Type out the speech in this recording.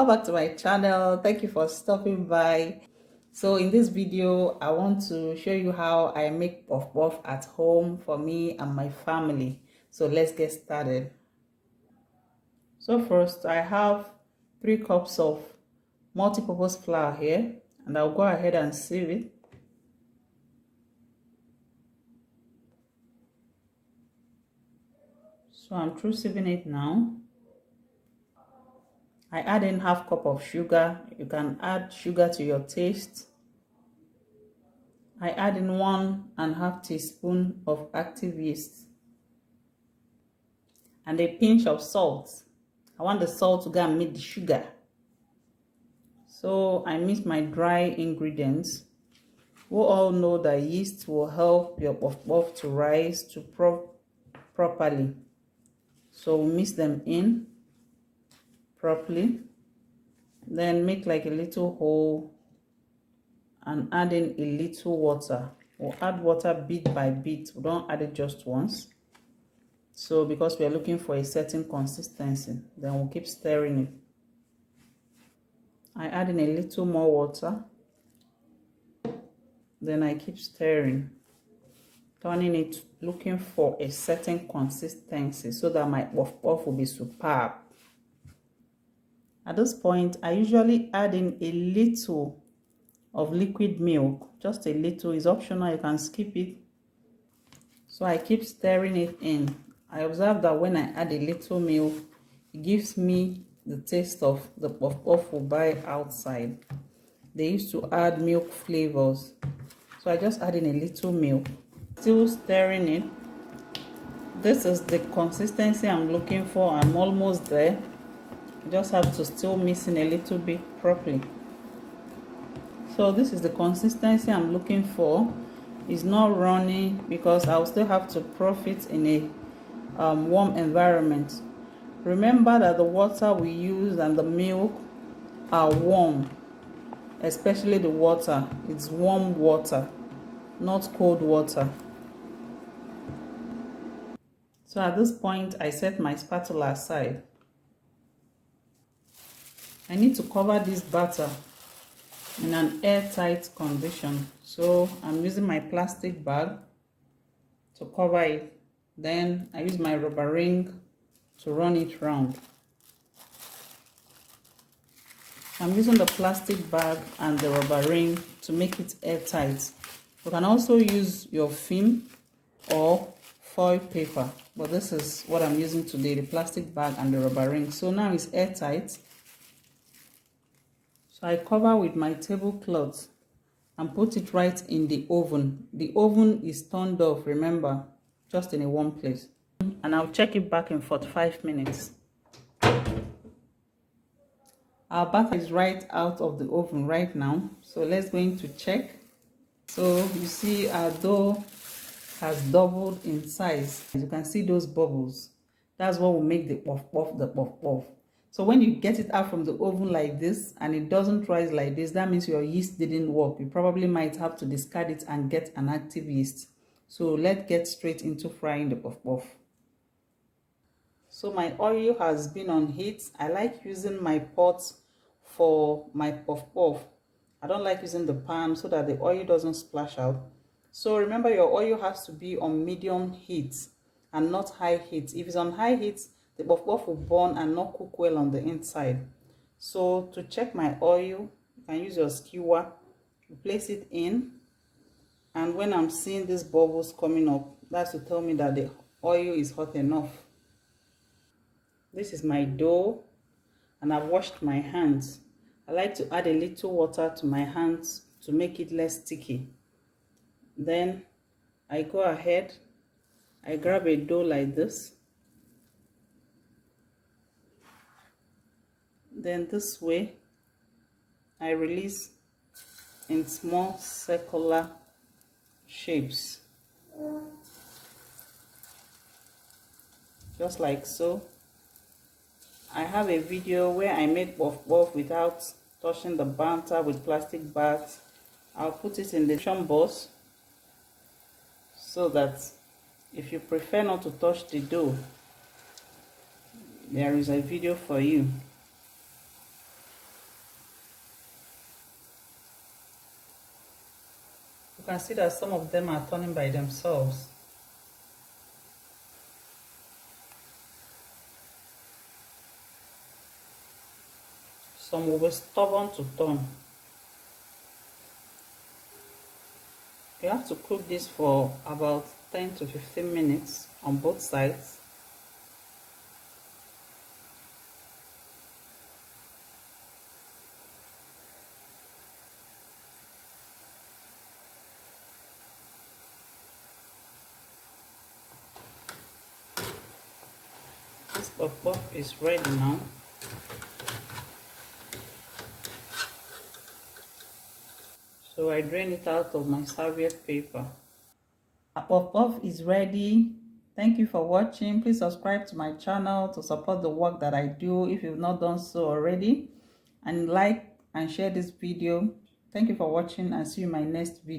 welcome back to my channel. Thank you for stopping by. So in this video I want to show you how I make puff puff at home for me and my family. So let's get started. So first I have 3 cups of multi-purpose flour here, and I'll go ahead and sieve it. So I'm through sieving it now. I add in half cup of sugar. You can add sugar to your taste. I add in 1.5 teaspoon of active yeast and a pinch of salt. I want the salt to go and meet the sugar. So I mix my dry ingredients. We all know that yeast will help your puff puff to rise to properly. So we mix them in properly. Then make like a little hole and add in a little water. We'll add water bit by bit. We don't add it just once. So because we are looking for a certain consistency, then we'll keep stirring it. I add in a little more water. Then I keep stirring, turning it, looking for a certain consistency so that my puff puff will be superb. At this point, I usually add in a little of liquid milk. Just a little, is optional, you can skip it. So I keep stirring it in. I observe that when I add a little milk, it gives me the taste of the puff puff we buy outside. They used to add milk flavors. So I just add in a little milk. Still stirring it. This is the consistency I'm looking for. I'm almost there. I just have to still mix in a little bit properly. So this is the consistency I'm looking for. It's not runny because I'll still have to proof it in a warm environment. Remember that the water we use and the milk are warm, especially the water. It's warm water, not cold water. So at this point, I set my spatula aside. I need to cover this batter in an airtight condition. So I'm using my plastic bag to cover it. Then I use my rubber ring to run it round. I'm using the plastic bag and the rubber ring to make it airtight. You can also use your film or foil paper, but this is what I'm using today, the plastic bag and the rubber ring. So now it's airtight. So I cover with my tablecloth and put it right in the oven. The oven is turned off, remember, just in a warm place. And I'll check it back in 45 minutes. Our batter is right out of the oven right now. So let's go in to check. So you see our dough has doubled in size. As you can see those bubbles. That's what will make the puff puff the puff puff. So when you get it out from the oven like this and it doesn't rise like this, that means your yeast didn't work. You probably might have to discard it and get an active yeast. So let's get straight into frying the puff puff. So my oil has been on heat. I like using my pot for my puff puff. I don't like using the pan so that the oil doesn't splash out. So remember, your oil has to be on medium heat and not high heat. If it's on high heat, the puff puff will burn and not cook well on the inside. So to check my oil, you can use your skewer, you place it in, and when I'm seeing these bubbles coming up, that's to tell me that the oil is hot enough. This is my dough and I've washed my hands. I like to add a little water to my hands to make it less sticky. Then I go ahead, I grab a dough like this. Then this way, I release in small circular shapes. Just like so. I have a video where I made puff puff without touching the batter with plastic bags. I'll put it in the description box so that if you prefer not to touch the dough, there is a video for you. You can see that some of them are turning by themselves. Some will be stubborn to turn. You have to cook this for about 10 to 15 minutes on both sides. This puff is ready now. So I drain it out of my serviette paper. A puff is ready. Thank you for watching. Please subscribe to my channel to support the work that I do if you've not done so already, and like and share this video. Thank you for watching, and see you in my next video.